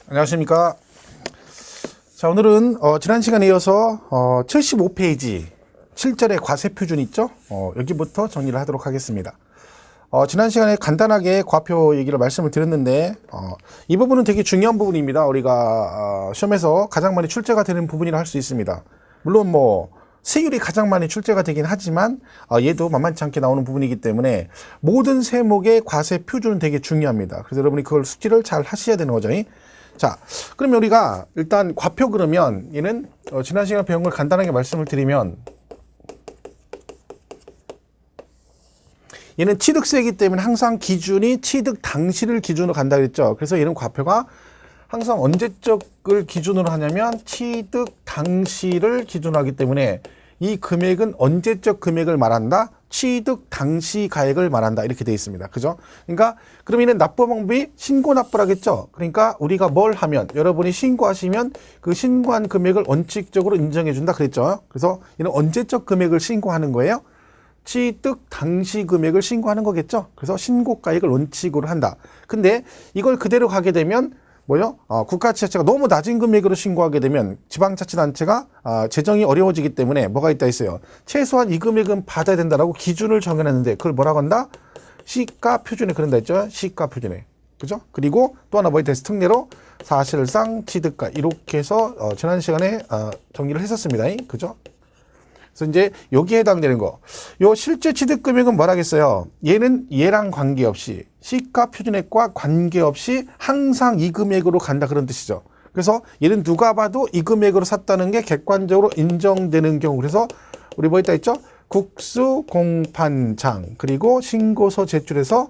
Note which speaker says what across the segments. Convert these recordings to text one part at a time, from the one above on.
Speaker 1: 안녕하십니까. 자, 오늘은 지난 시간에 이어서 75페이지 7절의 과세표준 있죠? 여기부터 정리를 하도록 하겠습니다. 지난 시간에 간단하게 과표 얘기를 말씀을 드렸는데 이 부분은 되게 중요한 부분입니다. 우리가 시험에서 가장 많이 출제가 되는 부분이라 할 수 있습니다. 물론 세율이 가장 많이 출제가 되긴 하지만 얘도 만만치 않게 나오는 부분이기 때문에 모든 세목의 과세 표준은 되게 중요합니다. 그래서 여러분이 그걸 숙지를 잘 하셔야 되는 거죠. 자, 그러면 우리가 일단 과표 그러면 얘는 지난 시간에 배운 걸 간단하게 말씀을 드리면 얘는 취득세이기 때문에 항상 기준이 취득 당시를 기준으로 간다 그랬죠. 그래서 얘는 과표가 항상 언제적을 기준으로 하냐면 취득 당시를 기준으로 하기 때문에 이 금액은 언제적 금액을 말한다? 취득 당시 가액을 말한다. 이렇게 되어 있습니다. 그죠? 그러니까 그러면 납부 방법이 신고납부라겠죠. 그러니까 우리가 뭘 하면 여러분이 신고하시면 그 신고한 금액을 원칙적으로 인정해 준다 그랬죠. 그래서 얘는 언제적 금액을 신고하는 거예요? 취득 당시 금액을 신고하는 거겠죠. 그래서 신고가액을 원칙으로 한다. 근데 이걸 그대로 가게 되면 국가지자체가 너무 낮은 금액으로 신고하게 되면 지방자치단체가 재정이 어려워지기 때문에 뭐가 있다 했어요. 최소한 이 금액은 받아야 된다라고 기준을 정해놨는데 그걸 뭐라고 한다? 시가 표준에 그런다 했죠. 시가 표준에. 그죠? 그리고 또 하나 뭐였다 했어? 특례로 사실상 취득가 이렇게 해서 지난 시간에 정리를 했었습니다. 그죠? 그래서 이제 여기에 해당되는 거. 요 실제 취득 금액은 뭐라겠어요? 얘는 얘랑 관계없이 시가 표준액과 관계없이 항상 이 금액으로 간다 그런 뜻이죠. 그래서 얘는 누가 봐도 이 금액으로 샀다는 게 객관적으로 인정되는 경우. 그래서 우리 뭐 있다 했죠? 국수 공판장 그리고 신고서 제출해서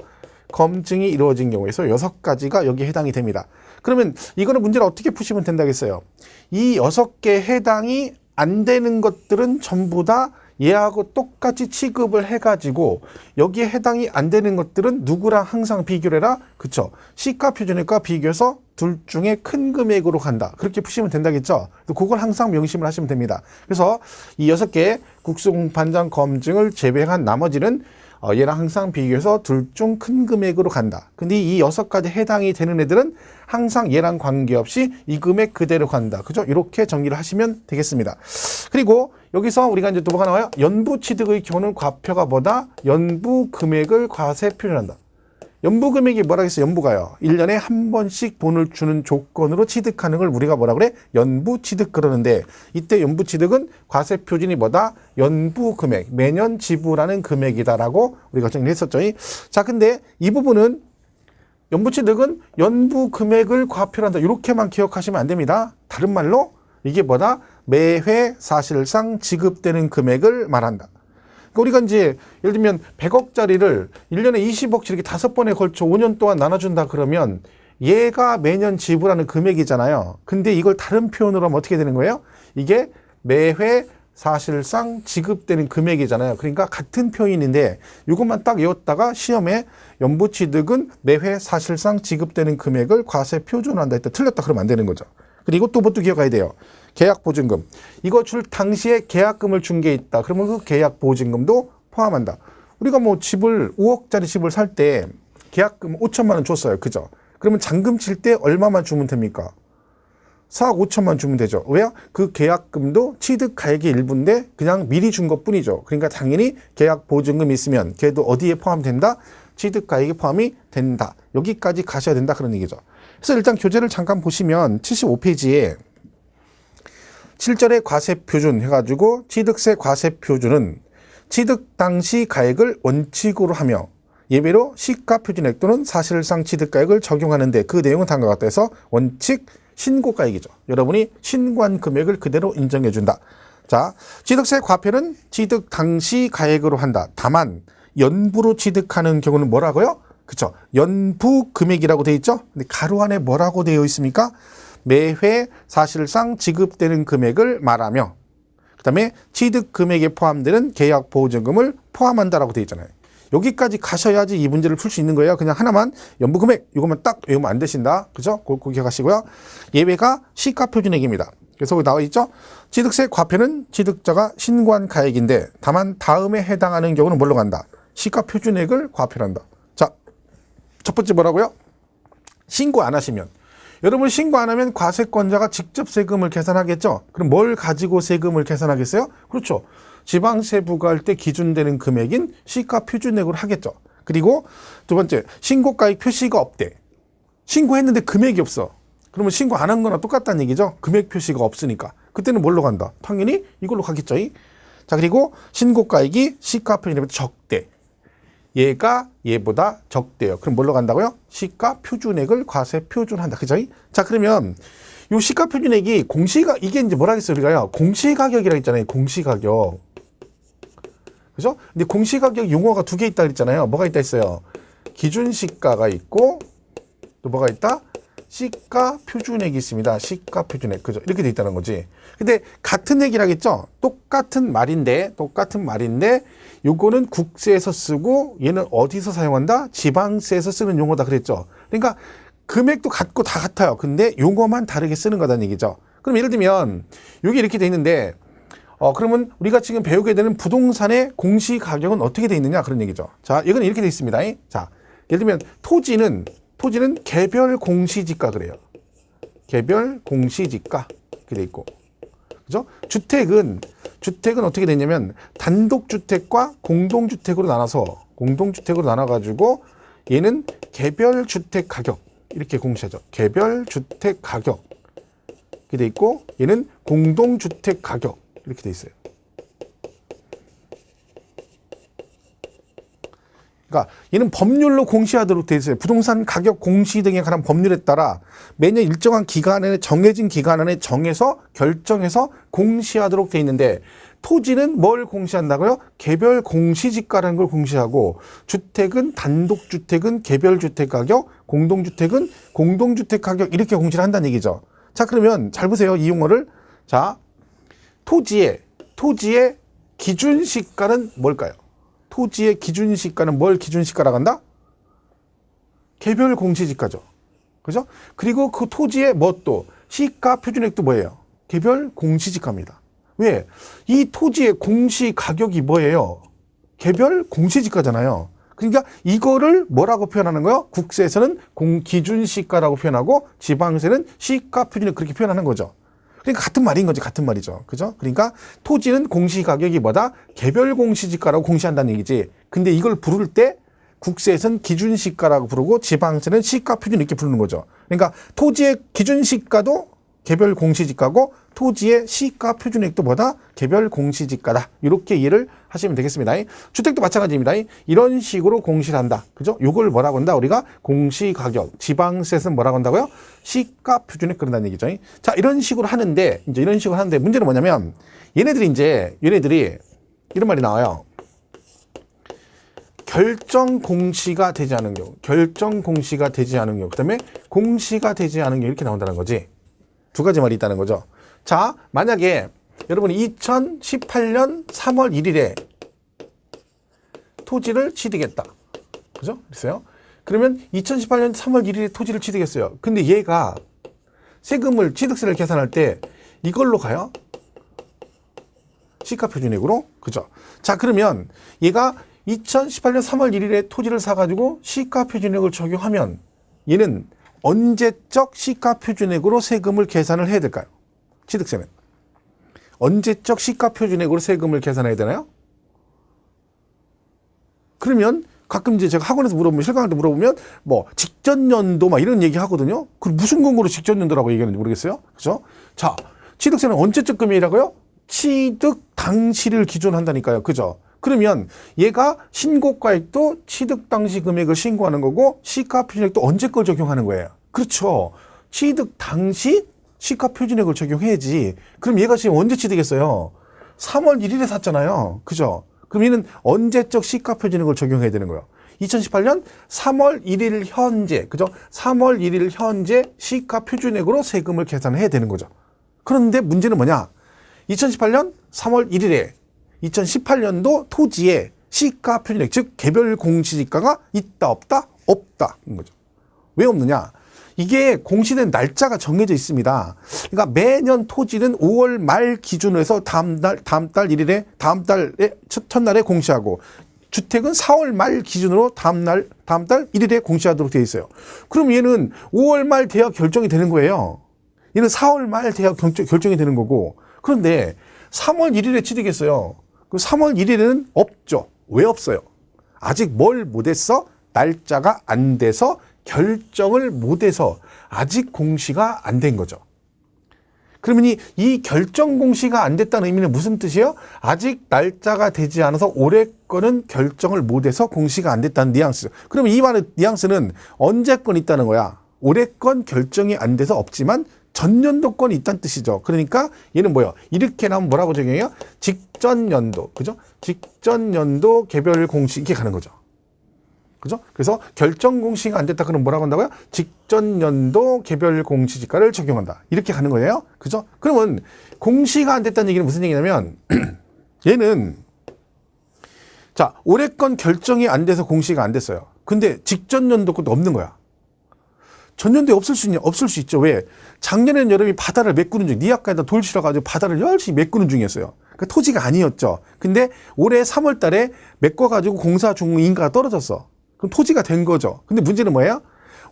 Speaker 1: 검증이 이루어진 경우에서 6가지가 여기에 해당이 됩니다. 그러면 이거는 문제를 어떻게 푸시면 된다겠어요? 이 6개 해당이 안 되는 것들은 전부 다 얘하고 똑같이 취급을 해가지고 여기에 해당이 안 되는 것들은 누구랑 항상 비교를 해라? 그쵸? 시가 표준액과 비교해서 둘 중에 큰 금액으로 간다. 그렇게 푸시면 된다겠죠? 그걸 항상 명심을 하시면 됩니다. 그래서 이 6개 국수공판장 검증을 제외한 나머지는 얘랑 항상 비교해서 둘 중 큰 금액으로 간다. 근데 이 6가지 해당이 되는 애들은 항상 얘랑 관계없이 이 금액 그대로 간다. 그죠? 이렇게 정리를 하시면 되겠습니다. 그리고 여기서 우리가 이제 또 뭐가 나와요? 연부 취득의 경우는 과표가 뭐다? 연부 금액을 과세 표준한다. 연부 금액이 뭐라겠어요? 연부가요. 1년에 한 번씩 돈을 주는 조건으로 취득하는 걸 우리가 뭐라 그래? 연부 취득 그러는데 이때 연부 취득은 과세 표준이 뭐다? 연부 금액, 매년 지불하는 금액이다라고 우리가 정리를 했었죠. 자, 근데 이 부분은 연부 취득은 연부 금액을 과표로 한다. 이렇게만 기억하시면 안 됩니다. 다른 말로 이게 뭐다? 매회 사실상 지급되는 금액을 말한다. 우리가 이제 예를 들면 100억짜리를 1년에 20억씩 이렇게 5번에 걸쳐 5년 동안 나눠준다 그러면 얘가 매년 지불하는 금액이잖아요. 근데 이걸 다른 표현으로 하면 어떻게 되는 거예요? 이게 매회 사실상 지급되는 금액이잖아요. 그러니까 같은 표현인데 이것만 딱 외웠다가 시험에 연부취득은 매회 사실상 지급되는 금액을 과세 표준화한다 했다. 틀렸다 그러면 안 되는 거죠. 그리고 또 뭣도 기억해야 돼요. 계약보증금. 이거 줄 당시에 계약금을 준 게 있다. 그러면 그 계약보증금도 포함한다. 우리가 집을 5억짜리 집을 살 때 계약금 5천만 원 줬어요. 그죠? 그러면 잔금 칠 때 얼마만 주면 됩니까? 4억 5천만 주면 되죠. 왜요? 그 계약금도 취득가액의 일부인데 그냥 미리 준 것뿐이죠. 그러니까 당연히 계약보증금이 있으면 걔도 어디에 포함된다? 취득가액에 포함이 된다. 여기까지 가셔야 된다. 그런 얘기죠. 그래서 일단 교재를 잠깐 보시면 75페이지에 7절의 과세표준 해가지고 취득세 과세표준은 취득 당시 가액을 원칙으로 하며 예외로 시가표준액 또는 사실상 취득가액을 적용하는데 그 내용은 다음과 같다 해서 원칙 신고가액이죠. 여러분이 신고한 금액을 그대로 인정해준다. 자, 취득세 과표는 취득 당시 가액으로 한다. 다만 연부로 취득하는 경우는 뭐라고요? 그쵸? 연부 금액이라고 되어 있죠? 근데 가로 안에 뭐라고 되어 있습니까? 매회 사실상 지급되는 금액을 말하며 그 다음에 취득 금액에 포함되는 계약 보증금을 포함한다라고 되어 있잖아요. 여기까지 가셔야지 이 문제를 풀 수 있는 거예요. 그냥 하나만 연부 금액 이것만 딱 외우면 안 되신다. 그죠? 그거 기억하시고요. 예외가 시가표준액입니다. 그래서 나와 있죠. 취득세 과표는 취득자가 신고한 가액인데 다만 다음에 해당하는 경우는 뭘로 간다? 시가표준액을 과표로 한다. 자, 첫 번째 뭐라고요? 신고 안 하시면 여러분 신고 안 하면 과세권자가 직접 세금을 계산하겠죠. 그럼 뭘 가지고 세금을 계산하겠어요? 그렇죠. 지방세 부과할 때 기준되는 금액인 시가 표준액으로 하겠죠. 그리고 두 번째, 신고가액 표시가 없대. 신고했는데 금액이 없어. 그러면 신고 안 한 거나 똑같다는 얘기죠. 금액 표시가 없으니까. 그때는 뭘로 간다? 당연히 이걸로 가겠죠. 자, 그리고 신고가액이 시가 표준액보다 적대. 얘가 얘보다 적대요. 그럼 뭘로 간다고요? 시가 표준액을 과세 표준한다. 그죠? 자, 그러면 요 시가 표준액이 공시가 이게 이제 뭐라 했어요? 우리가요. 공시가격이라고 했잖아요. 공시가격. 그죠? 근데 공시가격 용어가 두 개 있다 그랬잖아요. 뭐가 있다 했어요? 기준시가가 있고 또 뭐가 있다? 시가 표준액이 있습니다. 시가 표준액. 그죠? 이렇게 돼 있다는 거지. 근데 같은 얘기라겠죠? 똑같은 말인데 요거는 국세에서 쓰고 얘는 어디서 사용한다? 지방세에서 쓰는 용어다 그랬죠. 그러니까 금액도 같고 다 같아요. 근데 용어만 다르게 쓰는 거다는 얘기죠. 그럼 예를 들면 여기 이렇게 돼 있는데 그러면 우리가 지금 배우게 되는 부동산의 공시가격은 어떻게 돼 있느냐 그런 얘기죠. 자, 이건 이렇게 돼 있습니다. 자, 예를 들면 토지는 개별 공시지가 그래요. 개별 공시지가 이렇게 돼 있고, 그죠? 주택은 어떻게 되냐면 단독주택과 공동주택으로 나눠가지고 얘는 개별 주택 가격 이렇게 공시하죠. 개별 주택 가격 이렇게 돼 있고 얘는 공동주택 가격 이렇게 돼 있어요. 그러니까 얘는 법률로 공시하도록 돼 있어요. 부동산 가격 공시 등에 관한 법률에 따라 매년 일정한 기간 안에 정해진 기간 안에 정해서 결정해서 공시하도록 돼 있는데 토지는 뭘 공시한다고요? 개별 공시지가라는 걸 공시하고 주택은 단독주택은 개별 주택 가격, 공동주택은 공동주택 가격 이렇게 공시를 한다는 얘기죠. 자, 그러면 잘 보세요. 이 용어를. 자, 토지의 기준시가는 뭘까요? 토지의 기준시가는 뭘 기준시가라고 한다? 개별 공시지가죠. 그죠? 그리고 그 토지의 또 시가 표준액도 뭐예요? 개별 공시지가입니다. 왜? 이 토지의 공시가격이 뭐예요? 개별 공시지가잖아요. 그러니까 이거를 뭐라고 표현하는 거예요? 국세에서는 기준시가라고 표현하고 지방세는 시가 표준액 그렇게 표현하는 거죠. 그러니까 같은 말인 거지, 같은 말이죠. 그죠? 그러니까 토지는 공시가격이 뭐다? 개별 공시지가라고 공시한다는 얘기지. 근데 이걸 부를 때 국세에서는 기준시가라고 부르고 지방세는 시가 표준 이렇게 부르는 거죠. 그러니까 토지의 기준시가도 개별 공시지가고 토지의 시가 표준액도 뭐다? 개별 공시지가다. 이렇게 이해를 하시면 되겠습니다. 주택도 마찬가지입니다. 이런 식으로 공시를 한다. 그죠? 요걸 뭐라고 한다? 우리가 공시가격, 지방세는 뭐라고 한다고요? 시가 표준액 그런다는 얘기죠. 자, 이런 식으로 하는데 문제는 뭐냐면 얘네들이 이런 말이 나와요. 결정 공시가 되지 않은 경우, 그다음에 공시가 되지 않은 경우 이렇게 나온다는 거지. 두 가지 말이 있다는 거죠. 자, 만약에 여러분이 2018년 3월 1일에 토지를 취득했다. 그죠? 그랬어요. 그러면 2018년 3월 1일에 토지를 취득했어요. 근데 얘가 취득세를 계산할 때 이걸로 가요? 시가표준액으로? 그죠? 자, 그러면 얘가 2018년 3월 1일에 토지를 사가지고 시가표준액을 적용하면 얘는 언제적 시가표준액으로 세금을 계산을 해야 될까요? 취득세는. 언제적 시가표준액으로 세금을 계산해야 되나요? 그러면 가끔 이제 제가 학원에서 실강할 때 물어보면 직전 연도 이런 얘기 하거든요. 그 무슨 근거로 직전 연도라고 얘기하는지 모르겠어요. 그죠? 자, 취득세는 언제적 금액이라고요? 취득 당시를 기준으로 한다니까요. 그죠? 그러면 얘가 신고가액도 취득 당시 금액을 신고하는 거고 시가표준액도 언제 걸 적용하는 거예요. 그렇죠. 취득 당시 시가표준액을 적용해야지. 그럼 얘가 지금 언제 취득했어요? 3월 1일에 샀잖아요. 그죠? 그럼 얘는 언제적 시가표준액을 적용해야 되는 거예요. 2018년 3월 1일 현재, 그죠? 3월 1일 현재 시가표준액으로 세금을 계산해야 되는 거죠. 그런데 문제는 뭐냐? 2018년 3월 1일에 2018년도 토지에 시가표준액, 즉 개별 공시지가가 있다 없다? 없다. 인 거죠. 왜 없느냐? 이게 공시된 날짜가 정해져 있습니다. 그러니까 매년 토지는 5월 말 기준으로 해서 다음 달의 첫날에 공시하고 주택은 4월 말 기준으로 다음 달 1일에 공시하도록 되어 있어요. 그럼 얘는 5월 말 돼야 결정이 되는 거예요. 얘는 4월 말 돼야 결정이 되는 거고. 그런데 3월 1일에 취득했어요. 그럼 3월 1일에는 없죠. 왜 없어요? 아직 뭘 못했어? 날짜가 안 돼서 결정을 못해서 아직 공시가 안 된 거죠. 그러면 이 결정 공시가 안 됐다는 의미는 무슨 뜻이에요? 아직 날짜가 되지 않아서 올해 거는 결정을 못해서 공시가 안 됐다는 뉘앙스. 그러면 이 말의 뉘앙스는 언제 건 있다는 거야. 올해 건 결정이 안 돼서 없지만 전년도 건이 있다는 뜻이죠. 그러니까 얘는 뭐예요? 이렇게 나오면 뭐라고 적용해요? 직전 연도, 그죠? 직전 연도 개별 공시 이렇게 가는 거죠. 그죠? 그래서 결정 공시가 안 됐다 그러면 뭐라고 한다고요? 직전 연도 개별 공시지가를 적용한다. 이렇게 가는 거예요. 그죠? 그러면 공시가 안 됐다는 얘기는 무슨 얘기냐면 얘는 자, 올해 건 결정이 안 돼서 공시가 안 됐어요. 근데 직전 연도 것도 없는 거야. 전년도에 없을 수 있죠. 왜? 작년에는 여러분이 바다를 메꾸는 중, 니아까에다 돌 실어가지고 바다를 열심히 메꾸는 중이었어요. 그러니까 토지가 아니었죠. 근데 올해 3월 달에 메꿔가지고 공사 중 인가가 떨어졌어. 그럼 토지가 된 거죠. 근데 문제는 뭐예요?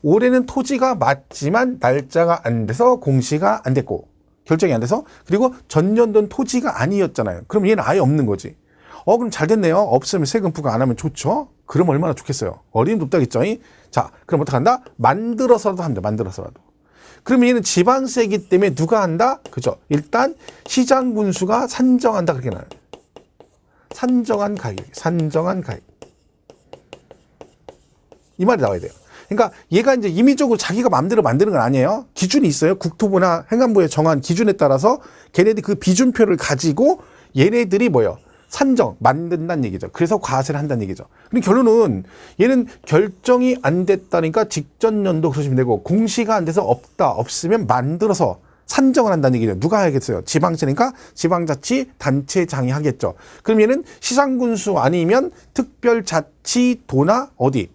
Speaker 1: 올해는 토지가 맞지만 날짜가 안 돼서 공시가 안 됐고, 결정이 안 돼서, 그리고 전년도는 토지가 아니었잖아요. 그럼 얘는 아예 없는 거지. 그럼 잘 됐네요. 없으면 세금 부과 안 하면 좋죠. 그럼 얼마나 좋겠어요. 어림도 없다겠죠. 자, 그럼 어떡한다? 만들어서라도 합니다. 만들어서라도. 그러면 얘는 지방세이기 때문에 누가 한다? 그죠? 일단 시장 군수가 산정한다. 그렇게 나와요. 산정한 가액. 산정한 가액. 이 말이 나와야 돼요. 그러니까 얘가 이제 임의적으로 자기가 마음대로 만드는 건 아니에요. 기준이 있어요. 국토부나 행안부에 정한 기준에 따라서 걔네들이 그 비준표를 가지고 얘네들이 뭐예요? 산정, 만든다는 얘기죠. 그래서 과세를 한다는 얘기죠. 근데 결론은 얘는 결정이 안 됐다니까 직전 연도 그러시면 되고, 공시가 안 돼서 없으면 만들어서 산정을 한다는 얘기죠. 누가 하겠어요? 지방세니까 지방자치단체장이 하겠죠. 그럼 얘는 시장군수 아니면 특별자치도나 어디?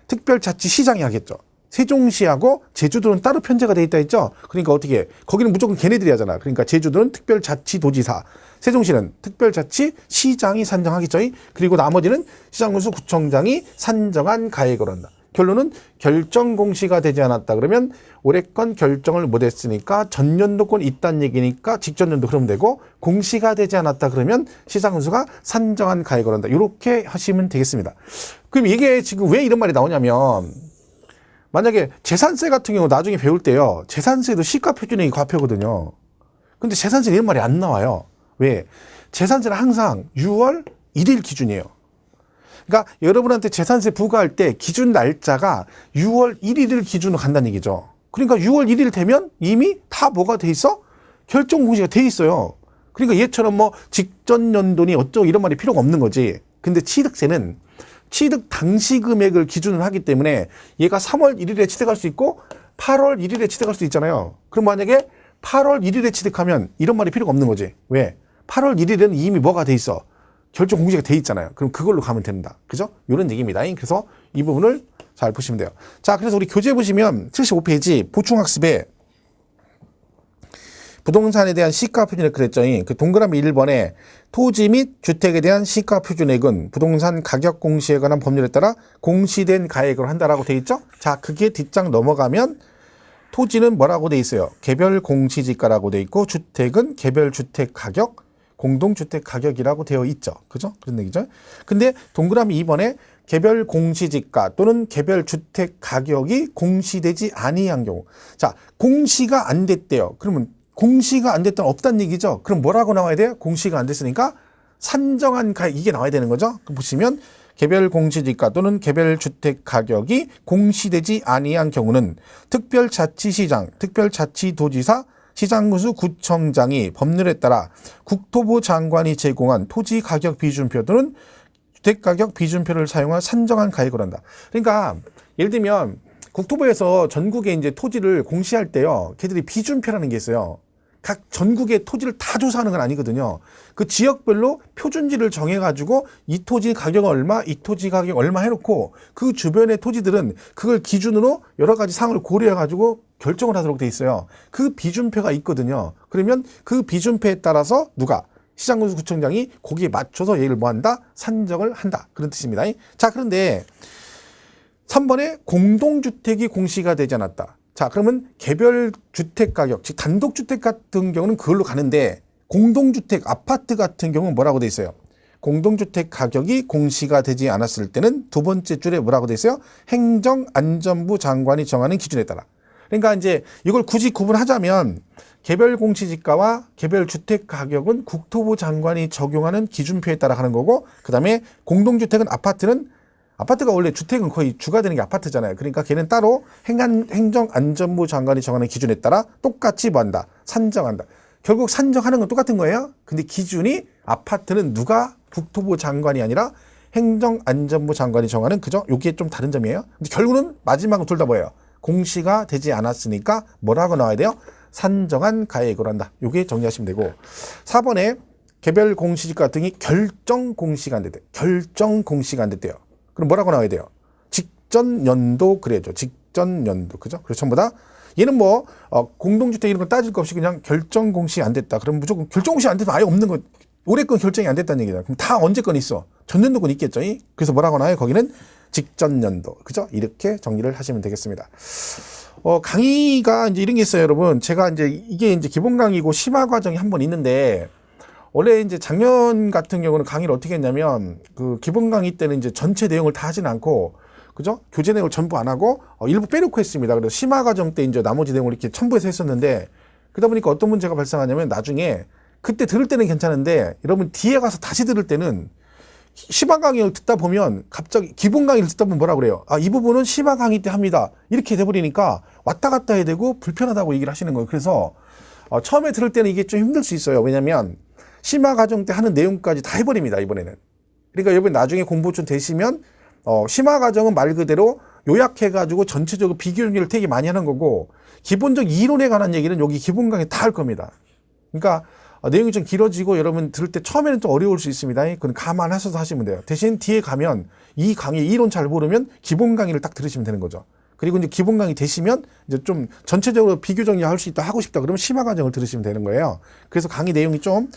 Speaker 1: 특별자치시장이 하겠죠. 세종시하고 제주도는 따로 편제가 돼 있다 했죠. 그러니까 어떻게 해? 거기는 무조건 걔네들이 하잖아. 그러니까 제주도는 특별자치도지사, 세종시는 특별자치시장이 산정하겠죠. 그리고 나머지는 시장군수 구청장이 산정한 가액을 한다. 결론은 결정 공시가 되지 않았다 그러면 올해 건 결정을 못했으니까 전년도 건 있다는 얘기니까 직전년도 그러면 되고, 공시가 되지 않았다 그러면 시장군수가 산정한 가액을 한다. 이렇게 하시면 되겠습니다. 그럼 이게 지금 왜 이런 말이 나오냐면, 만약에 재산세 같은 경우 나중에 배울 때요, 재산세도 시가표준액이 과표거든요. 근데 재산세는 이런 말이 안 나와요. 왜? 재산세는 항상 6월 1일 기준이에요. 그러니까 여러분한테 재산세 부과할 때 기준 날짜가 6월 1일을 기준으로 간다는 얘기죠. 그러니까 6월 1일 되면 이미 다 뭐가 돼 있어? 결정 공시가 돼 있어요. 그러니까 얘처럼 뭐 직전 연도니 어쩌고 이런 말이 필요가 없는 거지. 근데 취득세는 취득 당시 금액을 기준으로 하기 때문에 얘가 3월 1일에 취득할 수 있고 8월 1일에 취득할 수 있잖아요. 그럼 만약에 8월 1일에 취득하면 이런 말이 필요가 없는 거지. 왜? 8월 1일에는 이미 뭐가 돼 있어? 결정 공시가 돼 있잖아요. 그럼 그걸로 가면 됩니다. 그죠? 이런 얘기입니다. 그래서 이 부분을 잘 보시면 돼요. 자, 그래서 우리 교재 보시면 75페이지 보충학습에 부동산에 대한 시가 표준액 그랬죠. 그 동그라미 1번에 토지 및 주택에 대한 시가 표준액은 부동산 가격 공시에 관한 법률에 따라 공시된 가액으로 한다라고 돼 있죠. 자, 그게 뒷장 넘어가면 토지는 뭐라고 돼 있어요? 개별 공시지가라고 돼 있고, 주택은 개별 주택 가격, 공동주택 가격이라고 되어 있죠. 그죠? 그런 얘기죠. 근데 동그라미 2번에 개별 공시지가 또는 개별 주택 가격이 공시되지 아니한 경우. 자, 공시가 안 됐대요. 그러면 공시가 안 됐다는 없다는 얘기죠. 그럼 뭐라고 나와야 돼요? 공시가 안 됐으니까 산정한 가액, 이게 나와야 되는 거죠. 보시면 개별 공시지가 또는 개별 주택 가격이 공시되지 아니한 경우는 특별자치시장, 특별자치도지사, 시장군수 구청장이 법률에 따라 국토부 장관이 제공한 토지 가격 비준표 또는 주택 가격 비준표를 사용한 산정한 가액을 한다. 그러니까 예를 들면 국토부에서 전국에 이제 토지를 공시할 때요, 걔들이 비준표라는 게 있어요. 각 전국의 토지를 다 조사하는 건 아니거든요. 그 지역별로 표준지를 정해가지고 이 토지 가격 얼마, 이 토지 가격 얼마 해놓고 그 주변의 토지들은 그걸 기준으로 여러 가지 사항을 고려해가지고 결정을 하도록 돼 있어요. 그 비준표가 있거든요. 그러면 그 비준표에 따라서 누가? 시장군수구청장이 거기에 맞춰서 얘를 뭐한다? 산정을 한다. 그런 뜻입니다. 자, 그런데 3번에 공동주택이 공시가 되지 않았다. 자, 그러면 개별 주택 가격, 즉 단독주택 같은 경우는 그걸로 가는데 공동주택, 아파트 같은 경우는 뭐라고 돼 있어요? 공동주택 가격이 공시가 되지 않았을 때는 두 번째 줄에 뭐라고 돼 있어요? 행정안전부 장관이 정하는 기준에 따라. 그러니까 이제 이걸 굳이 구분하자면 개별 공시지가와 개별 주택 가격은 국토부 장관이 적용하는 기준표에 따라 가는 거고, 그 다음에 공동주택은 아파트가 원래 주택은 거의 주가 되는 게 아파트잖아요. 그러니까 걔는 따로 행정안전부 장관이 정하는 기준에 따라 똑같이 뭐한다? 산정한다. 결국 산정하는 건 똑같은 거예요. 근데 기준이 아파트는 누가 국토부 장관이 아니라 행정안전부 장관이 정하는, 그죠? 요게 좀 다른 점이에요. 근데 결국은 마지막은 둘 다 뭐예요? 공시가 되지 않았으니까 뭐라고 나와야 돼요? 산정한 가액으로 한다. 요게 정리하시면 되고, 4번에 개별 공시지가 등이 결정 공시가 안 됐대요. 결정 공시가 안 됐대요. 그럼 뭐라고 나와야 돼요? 직전 연도 그래야죠. 직전 연도. 그죠? 그래서 전부 다 얘는 뭐 공동주택 이런 거 따질 거 없이 그냥 결정 공시 안 됐다. 그럼 무조건 결정 공시 안 됐으면 아예 없는 거, 올해 건 결정이 안 됐다는 얘기다. 그럼 다 언제 건 있어? 전년도 건 있겠죠. 그래서 뭐라고 나와요? 거기는 직전 연도. 그죠? 이렇게 정리를 하시면 되겠습니다. 강의가 이제 이런 게 있어요, 여러분. 제가 이제 이게 이제 기본 강의고 심화 과정이 한 번 있는데, 원래 이제 작년 같은 경우는 강의를 어떻게 했냐면, 그 기본 강의 때는 이제 전체 내용을 다 하진 않고, 그죠? 교재 내용을 전부 안 하고, 일부 빼놓고 했습니다. 그래서 심화 과정 때 이제 나머지 내용을 이렇게 첨부해서 했었는데, 그러다 보니까 어떤 문제가 발생하냐면, 나중에 그때 들을 때는 괜찮은데, 여러분 뒤에 가서 다시 들을 때는 심화 강의를 듣다 보면 갑자기 기본 강의를 듣다 보면 뭐라 그래요? 이 부분은 심화 강의 때 합니다. 이렇게 돼버리니까 왔다 갔다 해야 되고 불편하다고 얘기를 하시는 거예요. 그래서 처음에 들을 때는 이게 좀 힘들 수 있어요. 왜냐면 심화 과정 때 하는 내용까지 다 해버립니다, 이번에는. 그러니까 여러분 나중에 공부 좀 되시면 심화 과정은 말 그대로 요약해가지고 전체적으로 비교 정리를 되게 많이 하는 거고, 기본적 이론에 관한 얘기는 여기 기본 강의 다 할 겁니다. 그러니까 내용이 좀 길어지고 여러분 들을 때 처음에는 좀 어려울 수 있습니다. 그건 감안하셔서 하시면 돼요. 대신 뒤에 가면 이 강의 이론 잘 모르면 기본 강의를 딱 들으시면 되는 거죠. 그리고 이제 기본 강의 되시면 이제 좀 전체적으로 비교 정리할 수 있다, 하고 싶다 그러면 심화 과정을 들으시면 되는 거예요. 그래서 강의 내용이 좀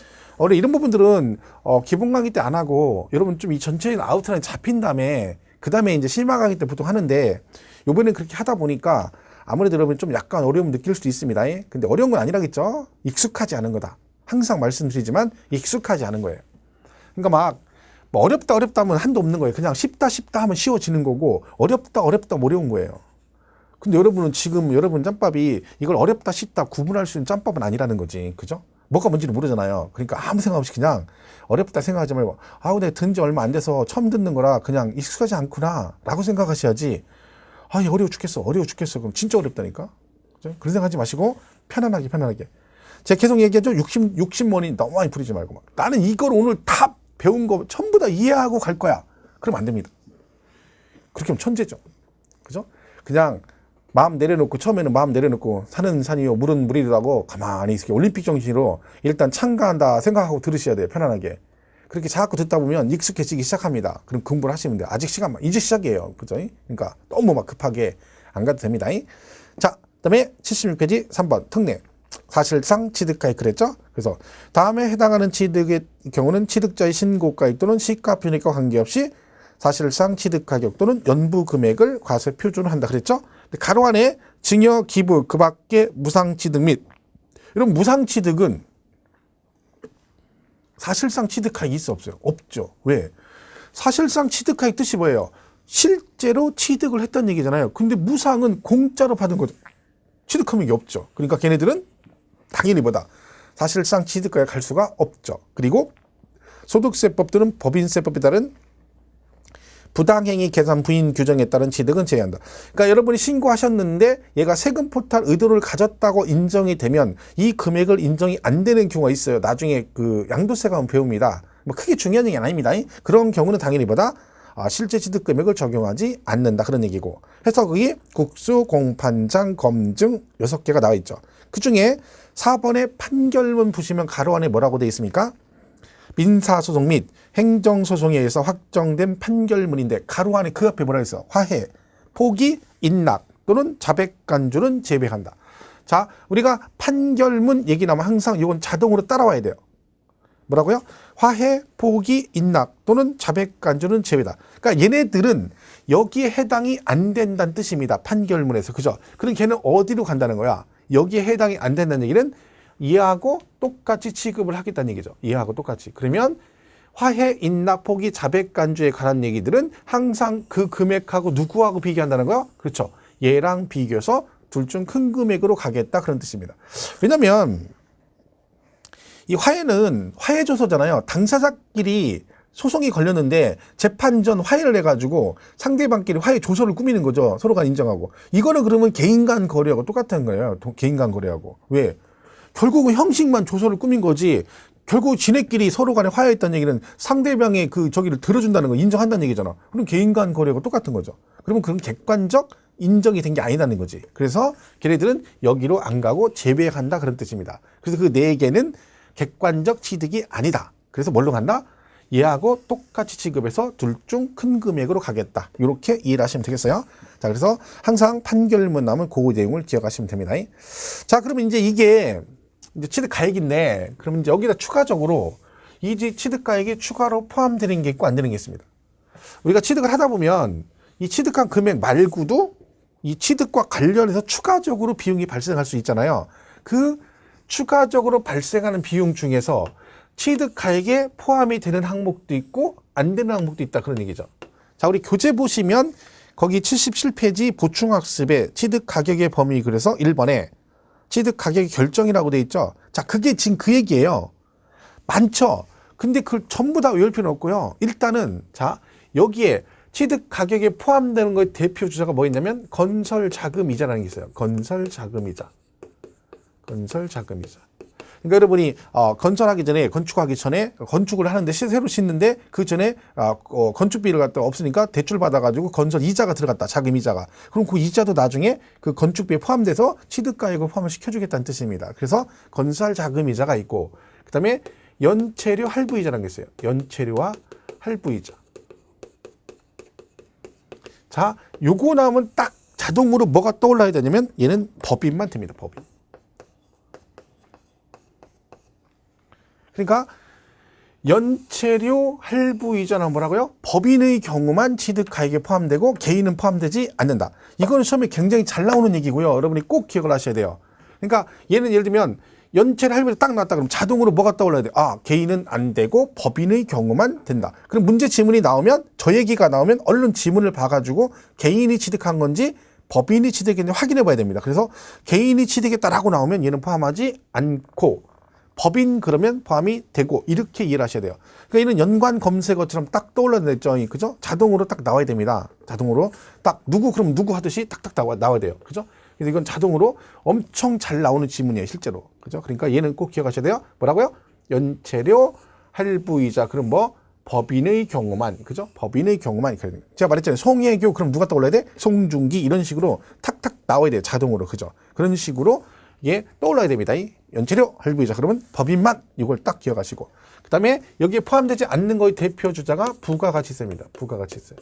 Speaker 1: 이런 부분들은 기본 강의 때 안 하고 여러분 좀 이 전체적인 아웃라인 잡힌 다음에 그 다음에 이제 심화 강의 때 보통 하는데, 요번엔 그렇게 하다 보니까 아무래도 여러분 좀 약간 어려움을 느낄 수도 있습니다. 근데 어려운 건 아니라겠죠. 익숙하지 않은 거다. 항상 말씀드리지만 익숙하지 않은 거예요. 그러니까 막 어렵다 하면 한도 없는 거예요. 그냥 쉽다 하면 쉬워지는 거고, 어렵다 하면 어려운 거예요. 근데 여러분은 지금 여러분 짬밥이 이걸 어렵다 쉽다 구분할 수 있는 짬밥은 아니라는 거지. 그죠? 뭐가 뭔지를 모르잖아요. 그러니까 아무 생각 없이 그냥 어렵다 생각하지 말고, 내가 든 지 얼마 안 돼서 처음 듣는 거라 그냥 익숙하지 않구나 라고 생각하셔야지, 어려워 죽겠어. 그럼 진짜 어렵다니까. 그죠? 그런 생각하지 마시고 편안하게. 제가 계속 얘기하죠. 60원이 너무 많이 부리지 말고, 나는 이걸 오늘 다 배운 거 전부 다 이해하고 갈 거야. 그러면 안 됩니다. 그렇게 하면 천재죠. 그죠? 그냥 처음에는 마음 내려놓고 산은 산이요 물은 물이라고 가만히 있을게, 올림픽 정신으로 일단 참가한다 생각하고 들으셔야 돼요. 편안하게. 그렇게 자꾸 듣다 보면 익숙해지기 시작합니다. 그럼 공부를 하시면 돼요. 아직 시간만, 이제 시작이에요. 그죠? 그러니까 너무 막 급하게 안 가도 됩니다. 자, 그다음에 76페이지 3번 특례. 사실상 취득가액 그랬죠? 그래서 다음에 해당하는 취득의 경우는 취득자의 신고가액 또는 시가 편익과 관계없이 사실상 취득가격 또는 연부 금액을 과세 표준한다 그랬죠? 가로 안에 증여, 기부, 그 밖에 무상취득 및, 이런 무상취득은 사실상 취득가액이 있어 없어요? 없죠. 왜? 사실상 취득가액 뜻이 뭐예요? 실제로 취득을 했다는 얘기잖아요. 근데 무상은 공짜로 받은 거죠. 취득 금액이 없죠. 그러니까 걔네들은 당연히 사실상 취득가액 할 수가 없죠. 그리고 소득세법들은 법인세법에 따른 부당행위 계산 부인 규정에 따른 취득은 제외한다. 그러니까 여러분이 신고하셨는데 얘가 세금 포탈 의도를 가졌다고 인정이 되면 이 금액을 인정이 안 되는 경우가 있어요. 나중에 그 양도세 가면 배웁니다. 뭐 크게 중요한 얘기는 아닙니다. 그런 경우는 당연히 실제 취득 금액을 적용하지 않는다 그런 얘기고, 해서 거기 국수, 공판장, 검증 6개가 나와 있죠. 그 중에 4번의 판결문 보시면 가로 안에 뭐라고 되어 있습니까? 민사소송 및 행정소송에 의해서 확정된 판결문인데, 가로 안에 그 앞에 뭐라고 있어? 화해, 포기, 인락 또는 자백간주는 제외한다. 자, 우리가 판결문 얘기 나오면 항상 이건 자동으로 따라와야 돼요. 뭐라고요? 화해, 포기, 인락 또는 자백간주는 제외다. 그러니까 얘네들은 여기에 해당이 안 된다는 뜻입니다. 판결문에서. 그죠? 그럼 걔는 어디로 간다는 거야? 여기에 해당이 안 된다는 얘기는 얘하고 똑같이 취급을 하겠다는 얘기죠. 얘하고 똑같이. 그러면 화해, 인락, 포기, 자백간주에 관한 얘기들은 항상 그 금액하고 누구하고 비교한다는 거야? 그렇죠. 얘랑 비교해서 둘 중 큰 금액으로 가겠다 그런 뜻입니다. 왜냐면 이 화해는 화해 조서잖아요. 당사자끼리 소송이 걸렸는데 재판 전 화해를 해가지고 상대방끼리 화해 조서를 꾸미는 거죠. 서로가 인정하고. 이거는 그러면 개인 간 거래하고 똑같은 거예요. 개인 간 거래하고. 왜? 결국은 형식만 조서를 꾸민 거지. 결국 지네끼리 서로 간에 화해했다는 얘기는 상대방의 그 저기를 들어준다는 거 인정한다는 얘기잖아. 그럼 개인 간 거래하고 똑같은 거죠. 그러면 그건 객관적 인정이 된 게 아니라는 거지. 그래서 걔네들은 여기로 안 가고 제외한다 그런 뜻입니다. 그래서 그 네 개는 객관적 취득이 아니다. 그래서 뭘로 간다? 얘하고 똑같이 취급해서 둘 중 큰 금액으로 가겠다. 이렇게 이해를 하시면 되겠어요. 자, 그래서 항상 판결문 나오면 그 내용을 기억하시면 됩니다. 자, 그러면 이제 이게 이제 취득가액인데, 그러면 이제 여기다 추가적으로 이 취득가액이 추가로 포함되는 게 있고 안 되는 게 있습니다. 우리가 취득을 하다 보면 이 취득한 금액 말고도 이 취득과 관련해서 추가적으로 비용이 발생할 수 있잖아요. 그 추가적으로 발생하는 비용 중에서 취득가액에 포함이 되는 항목도 있고 안 되는 항목도 있다 그런 얘기죠. 자, 우리 교재 보시면 거기 77페이지 보충학습의 취득가격의 범위 그래서 1번에 취득가격의 결정이라고 돼 있죠. 자, 그게 지금 그 얘기예요. 많죠. 근데 그걸 전부 다 외울 필요는 없고요. 일단은 자, 여기에 취득가격에 포함되는 거의 대표 주자가 뭐 있냐면 건설자금이자라는 게 있어요. 건설자금이자. 건설자금이자. 그러니까 여러분이 건설하기 전에 건축하기 전에 건축을 하는데 새로 짓는데 그 전에 건축비를 갖다 없으니까 대출 받아가지고 건설 이자가 들어갔다. 자금 이자가. 그럼 그 이자도 나중에 그 건축비에 포함돼서 취득가액을 포함을 시켜주겠다는 뜻입니다. 그래서 건설 자금 이자가 있고 그다음에 연체료 할부 이자라는 게 있어요. 연체료와 할부 이자. 자, 요거 나오면 딱 자동으로 뭐가 떠올라야 되냐면 얘는 법인만 됩니다. 법인. 그러니까 연체료 할부이자는 뭐라고요? 법인의 경우만 취득가액에 포함되고 개인은 포함되지 않는다. 이거는 처음에 굉장히 잘 나오는 얘기고요. 여러분이 꼭 기억을 하셔야 돼요. 그러니까 얘는 예를 들면 연체료 할부가 딱 나왔다 그러면 자동으로 뭐가 떠올라야 돼요? 아, 개인은 안 되고 법인의 경우만 된다. 그럼 문제 지문이 나오면 저 얘기가 나오면 얼른 지문을 봐가지고 개인이 취득한 건지 법인이 취득했는지 확인해 봐야 됩니다. 그래서 개인이 취득했다라고 나오면 얘는 포함하지 않고 법인 그러면 포함이 되고 이렇게 이해를 하셔야 돼요. 그러니까 얘는 연관 검색어처럼 딱 떠올라냈죠. 그죠? 자동으로 딱 나와야 됩니다. 자동으로 딱 그럼 누구 하듯이 딱딱 나와야 돼요. 그죠? 그래서 이건 자동으로 엄청 잘 나오는 지문이에요. 실제로. 그죠? 그러니까 얘는 꼭 기억하셔야 돼요. 뭐라고요? 연체료 할부이자 그럼 뭐 법인의 경우만. 그죠? 법인의 경우만. 제가 말했잖아요. 송혜교 그럼 누가 떠올라야 돼? 송중기 이런 식으로 탁탁 나와야 돼요. 자동으로. 그죠? 그런 식으로 예, 떠올라야 됩니다. 이 연체료 할부이자 그러면 법인만 이걸 딱 기억하시고 그 다음에 여기에 포함되지 않는 거의 대표 주자가 부가가치세입니다. 부가가치세.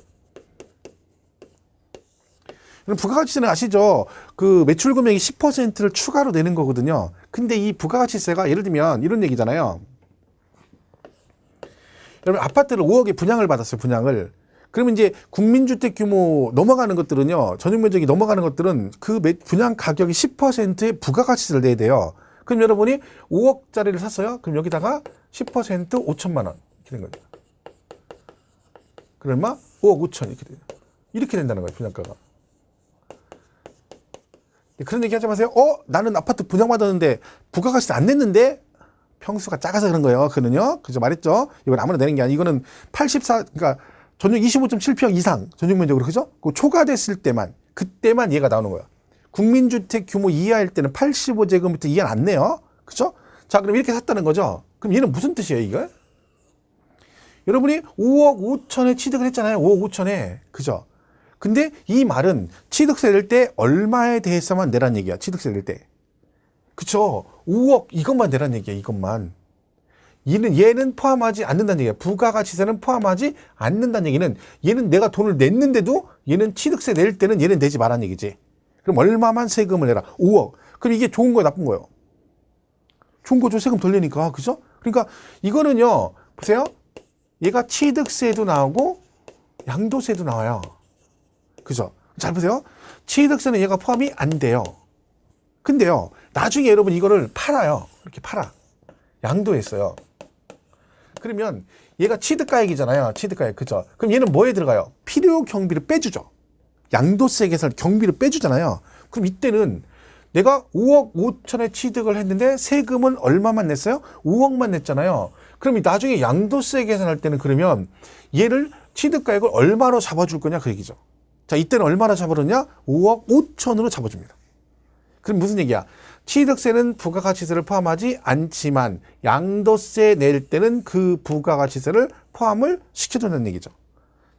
Speaker 1: 그럼 부가가치세는 아시죠? 그 매출 금액이 10%를 추가로 내는 거거든요. 근데 이 부가가치세가 예를 들면 이런 얘기잖아요. 여러분 아파트를 5억에 분양을 받았어요. 분양을. 그러면 이제 국민주택 규모 넘어가는 것들은요. 전용 면적이 넘어가는 것들은 그 분양 가격이 10%의 부가가치세를 내야 돼요. 그럼 여러분이 5억짜리를 샀어요. 그럼 여기다가 10% 5천만 원 이렇게 된 거죠. 그럼 얼마? 5억 5천 이렇게 돼요. 이렇게 된다는 거예요. 분양가가. 그런 얘기 하지 마세요. 나는 아파트 분양받았는데 부가가치세 안 냈는데 평수가 작아서 그런 거예요. 그는요. 그죠? 말했죠. 이건 아무나 내는 게 아니고 이거는 84 그러니까 전용 25.7평 이상 전용 면적으로 그죠? 그 초과됐을 때만 그때만 얘가 나오는 거야. 국민주택 규모 이하일 때는 85제곱미터 이하 안 내요. 그죠? 자, 그럼 이렇게 샀다는 거죠. 그럼 얘는 무슨 뜻이에요, 이거? 여러분이 5억 5천에 취득을 했잖아요. 5억 5천에. 그죠? 근데 이 말은 취득세 낼 때 얼마에 대해서만 내란 얘기야. 취득세 낼 때. 그쵸? 5억 이것만 내란 얘기야. 이것만. 얘는 포함하지 않는다는 얘기야. 부가가치세는 포함하지 않는다는 얘기는 얘는 내가 돈을 냈는데도 얘는 취득세 낼 때는 얘는 내지 말라는 얘기지. 그럼 얼마만 세금을 내라? 5억. 그럼 이게 좋은 거야, 나쁜 거예요? 좋은 거죠. 세금 덜 내니까. 그죠? 그러니까 이거는요, 보세요. 얘가 취득세도 나오고 양도세도 나와요. 그죠? 잘 보세요. 취득세는 얘가 포함이 안 돼요. 근데요, 나중에 여러분 이거를 팔아요. 이렇게 팔아. 양도했어요. 그러면 얘가 취득가액이잖아요. 취득가액. 그죠? 그럼 얘는 뭐에 들어가요? 필요 경비를 빼주죠. 양도세 계산 경비를 빼주잖아요. 그럼 이때는 내가 5억 5천에 취득을 했는데 세금은 얼마만 냈어요? 5억만 냈잖아요. 그럼 나중에 양도세 계산할 때는 그러면 얘를 취득가액을 얼마로 잡아줄 거냐 그 얘기죠. 자, 이때는 얼마나 잡아줬냐? 5억 5천으로 잡아줍니다. 그럼 무슨 얘기야? 취득세는 부가가치세를 포함하지 않지만 양도세 낼 때는 그 부가가치세를 포함을 시켜준다는 얘기죠.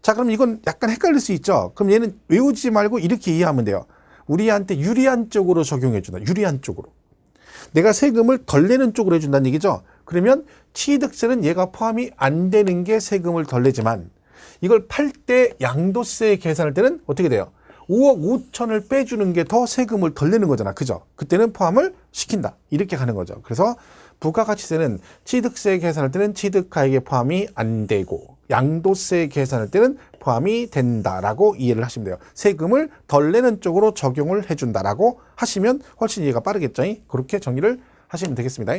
Speaker 1: 자, 그럼 이건 약간 헷갈릴 수 있죠. 그럼 얘는 외우지 말고 이렇게 이해하면 돼요. 우리한테 유리한 쪽으로 적용해준다. 유리한 쪽으로. 내가 세금을 덜 내는 쪽으로 해준다는 얘기죠. 그러면 취득세는 얘가 포함이 안 되는 게 세금을 덜 내지만 이걸 팔 때 양도세 계산할 때는 어떻게 돼요? 5억 5천을 빼주는 게 더 세금을 덜 내는 거잖아. 그죠? 그때는 포함을 시킨다. 이렇게 가는 거죠. 그래서 부가가치세는 취득세 계산할 때는 취득가액에 포함이 안 되고 양도세 계산할 때는 포함이 된다라고 이해를 하시면 돼요. 세금을 덜 내는 쪽으로 적용을 해준다라고 하시면 훨씬 이해가 빠르겠죠. 그렇게 정리를 하시면 되겠습니다.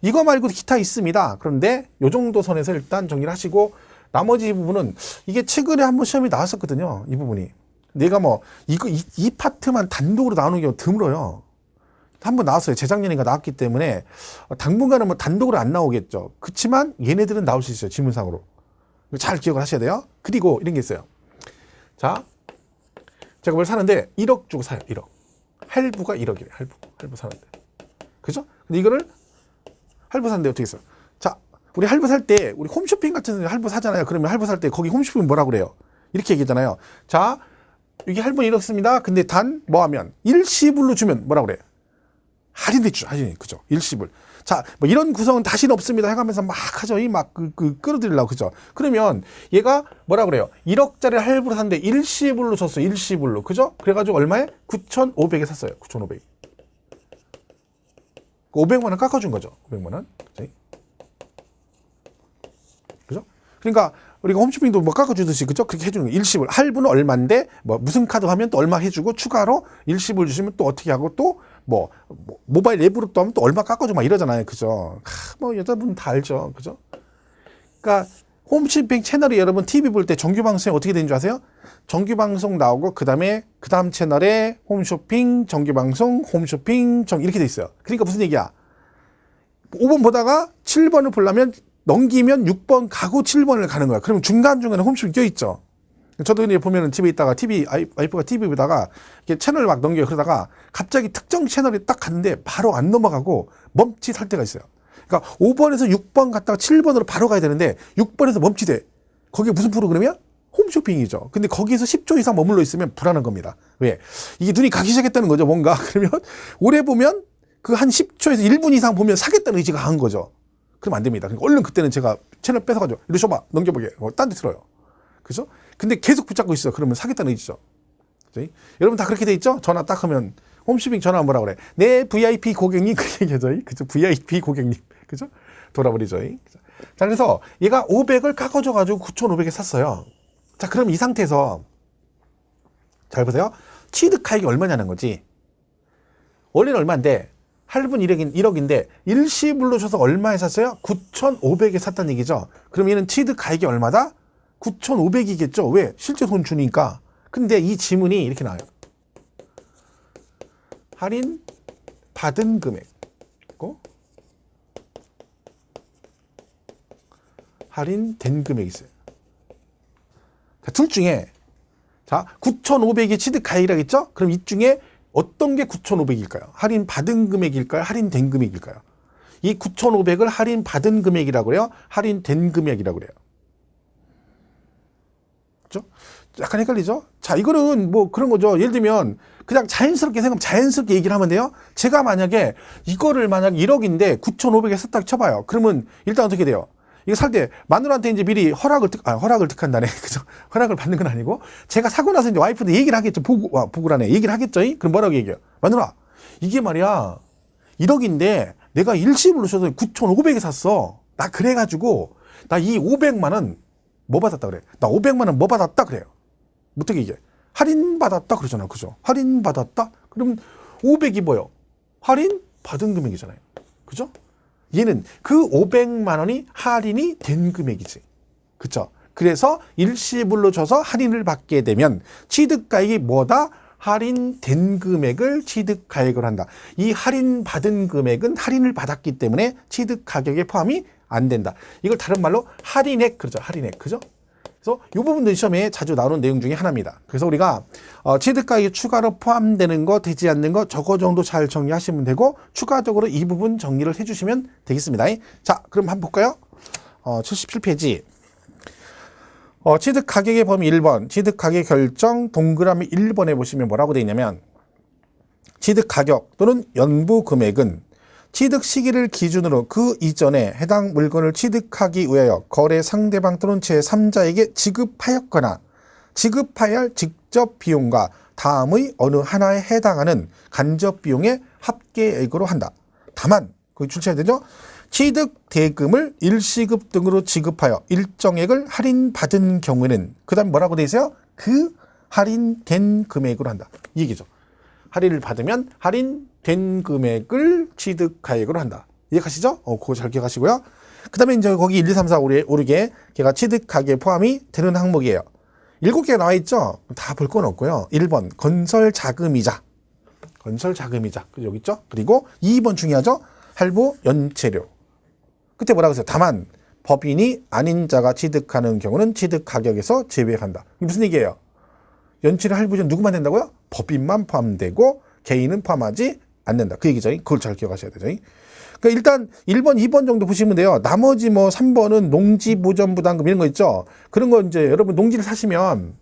Speaker 1: 이거 말고도 기타 있습니다. 그런데 이 정도 선에서 일단 정리를 하시고 나머지 부분은 이게 최근에 한번 시험이 나왔었거든요. 이 부분이. 내가 뭐 이 파트만 단독으로 나오는 경우 드물어요. 한번 나왔어요. 재작년인가 나왔기 때문에 당분간은 뭐 단독으로 안 나오겠죠. 그렇지만 얘네들은 나올 수 있어요. 지문상으로. 잘 기억을 하셔야 돼요. 그리고 이런 게 있어요. 자, 제가 뭘 사는데 1억 주고 사요. 1억. 할부가 1억이래요. 할부 사는데. 그죠? 근데 이거를 할부 사는데 어떻게 했어요? 자, 우리 할부 살 때 우리 홈쇼핑 같은 데 할부 사잖아요. 그러면 할부 살 때 거기 홈쇼핑 뭐라고 그래요? 이렇게 얘기하잖아요. 자, 이게 할부 이렇습니다. 근데 단 뭐 하면 일시불로 주면 뭐라고 그래요? 할인해 주죠. 할인. 그죠? 일시불. 자, 뭐 이런 구성은 다시는 없습니다. 해가면서 막 하죠. 끌어들이려고. 그죠? 그러면 얘가 뭐라 그래요? 1억짜리 할부로 샀는데 일시불로 줬어요. 일시불로. 그죠? 그래가지고 얼마에? 9,500에 샀어요. 9,500. 500만 원 깎아준 거죠. 500만 원. 그죠? 그러니까 우리가 홈쇼핑도 뭐 깎아주듯이, 그죠? 그렇게 해주는 거예요. 일시불. 할부는 얼마인데, 뭐, 무슨 카드 하면 또 얼마 해주고, 추가로 일시불 주시면 또 어떻게 하고, 또, 모바일 앱으로 또 하면 또 얼마 깎아주고 막 이러잖아요. 그죠? 뭐, 여자분 다 알죠. 그죠? 그러니까, 홈쇼핑 채널이 여러분 TV 볼 때 정규방송이 어떻게 되는 줄 아세요? 정규방송 나오고, 그 다음 채널에 홈쇼핑, 정규방송, 홈쇼핑, 이렇게 돼 있어요. 그러니까 무슨 얘기야? 5번 보다가 7번을 보려면 넘기면 6번 가고 7번을 가는 거야. 그러면 중간중간에 홈쇼핑 껴있죠. 저도 이제 보면은 집에 있다가 와이프가 TV 보다가 이렇게 채널을 막 넘겨요. 그러다가 갑자기 특정 채널이 딱 갔는데 바로 안 넘어가고 멈칫할 때가 있어요. 그러니까 5번에서 6번 갔다가 7번으로 바로 가야 되는데 6번에서 멈칫해. 거기에 무슨 프로그램이야? 홈쇼핑이죠. 근데 거기에서 10초 이상 머물러 있으면 불안한 겁니다. 왜? 이게 눈이 가기 시작했다는 거죠. 뭔가. 그러면 오래 보면 그 한 10초에서 1분 이상 보면 사겠다는 의지가 강한 거죠. 그러면 안 됩니다. 그러니까 얼른 그때는 제가 채널 뺏어가지고 이리 줘봐. 넘겨보게. 딴 데 틀어요. 그죠? 근데 계속 붙잡고 있어. 그러면 사겠다는 의지죠. 그치? 여러분 다 그렇게 돼 있죠? 전화 딱 하면 홈쇼핑 전화 뭐라 그래? 네, VIP 고객님. 그렇게 얘기하죠. 그죠? VIP 고객님. 그죠? 돌아버리죠. 그죠? 자, 그래서 얘가 500을 깎아줘가지고 9,500에 샀어요. 자, 그럼 이 상태에서 잘 보세요. 취득가액이 얼마냐는 거지. 원래는 얼마인데 할부는 1억인데 일시불로 줘서 얼마에 샀어요? 9,500에 샀다는 얘기죠. 그럼 얘는 취득가액이 얼마다? 9,500이겠죠. 왜? 실제 돈 주니까. 근데 이 지문이 이렇게 나와요. 할인 받은 금액 있고 할인된 금액이 있어요. 자, 둘 중에 9,500이 취득가액이라겠죠? 그럼 이 중에 어떤 게 9,500일까요? 할인 받은 금액일까요? 할인된 금액일까요? 이 9,500을 할인 받은 금액이라고 그래요? 할인된 금액이라고 그래요? 그죠? 약간 헷갈리죠? 자, 이거는 뭐 그런 거죠. 예를 들면 그냥 자연스럽게 생각하면 자연스럽게 얘기를 하면 돼요. 제가 만약에 이거를 만약 1억인데 9,500에 샀다 쳐봐요. 그러면 일단 어떻게 돼요? 이거 살 때 마누라한테 이제 미리 허락을 득한다네. 그죠? 허락을 받는 건 아니고 제가 사고 나서 이제 와이프한테 얘기를 하겠죠. 보고라네. 얘기를 하겠죠. 그럼 뭐라고 얘기해요? 마누라, 이게 말이야 1억인데 내가 일시불로 줘서 9,500에 샀어. 나 그래가지고 나 이 500만 원 뭐 받았다 그래. 나 500만 원 뭐 받았다 그래요. 어떻게 이게 할인 받았다 그러잖아, 그죠? 할인 받았다. 그럼 500이 뭐요? 할인 받은 금액이잖아요, 그죠? 얘는 그 500만 원이 할인이 된 금액이지, 그죠? 그래서 일시불로 줘서 할인을 받게 되면 취득가액이 뭐다? 할인된 금액을 취득가액으로 한다. 이 할인받은 금액은 할인을 받았기 때문에 취득가격에 포함이 안 된다. 이걸 다른 말로 할인액, 그러죠. 할인액, 그죠? 그래서 이 부분도 시험에 자주 나오는 내용 중에 하나입니다. 그래서 우리가 취득가액이 추가로 포함되는 거, 되지 않는 거, 저거 정도 잘 정리하시면 되고, 추가적으로 이 부분 정리를 해주시면 되겠습니다. 자, 그럼 한번 볼까요? 77페이지. 취득가격의 범위 1번, 취득가격 결정 동그라미 1번에 보시면 뭐라고 되어 있냐면, 취득가격 또는 연부금액은 취득 시기를 기준으로 그 이전에 해당 물건을 취득하기 위하여 거래 상대방 또는 제3자에게 지급하였거나 지급해야 할 직접 비용과 다음의 어느 하나에 해당하는 간접 비용의 합계액으로 한다. 다만, 거기 출제해야 되죠? 취득 대금을 일시급 등으로 지급하여 일정액을 할인받은 경우에는 그 다음 뭐라고 되어 있어요? 그 할인된 금액으로 한다. 이 얘기죠. 할인을 받으면 할인된 금액을 취득가액으로 한다. 이해가시죠? 그거 잘 기억하시고요. 그 다음에 이제 거기 1, 2, 3, 4, 5개 걔가 취득가격에 포함이 되는 항목이에요. 7개가 나와 있죠? 다 볼 건 없고요. 1번 건설 자금이자. 건설 자금이자. 여기 있죠? 그리고 2번 중요하죠? 할부 연체료. 그때 뭐라고 했어요? 다만 법인이 아닌 자가 취득하는 경우는 취득가격에서 제외한다. 이게 무슨 얘기예요? 연체료 할부는 누구만 된다고요? 법인만 포함되고 개인은 포함하지 않는다. 그 얘기죠. 그걸 잘 기억하셔야 되죠. 그러니까 일단 1번, 2번 정도 보시면 돼요. 나머지 뭐 3번은 농지 보전 부담금 이런 거 있죠. 그런 거 이제 여러분 농지를 사시면